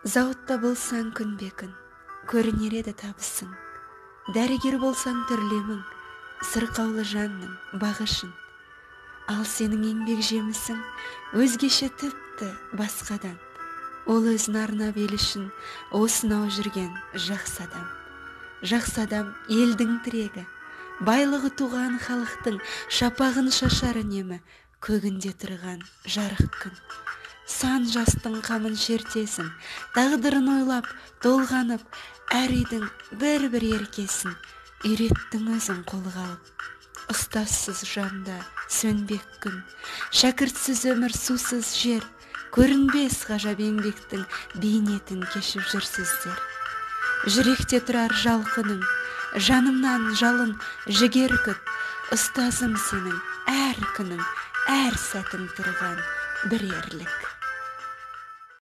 Зауытта болсаң күнбе-күн, көрінер еді табысың. Дәрігер болсаң түрлемің, сырқаулы жанның бағышын. Ал сенің еңбек жемісің, өзгеше тіпті басқадан. Ол өзін арнап ел үшін осынау жүрген жақсы адам. Жақсы адам елдің тірегі, байлығы туған халықтың шапағын шашар үнемі, көгінде тұрған жарық күн. Сан жастың қамын шертесің, тағдырын ойлап, толғанып, әр үйдің бір-бір еркесін үйреттің өзің қолға алып. Ұстассыз жанда сөнбек күн, шәкіртсіз өмір сусыз жер, көрінбес ғажап еңбектің бейнетін кешіп жүрсіздер. Жүректе тұрар жалқының, жанымнан жалын жігер күт, ұстазым сенің әр күнің, әр сәтің тұрған бір ерлік.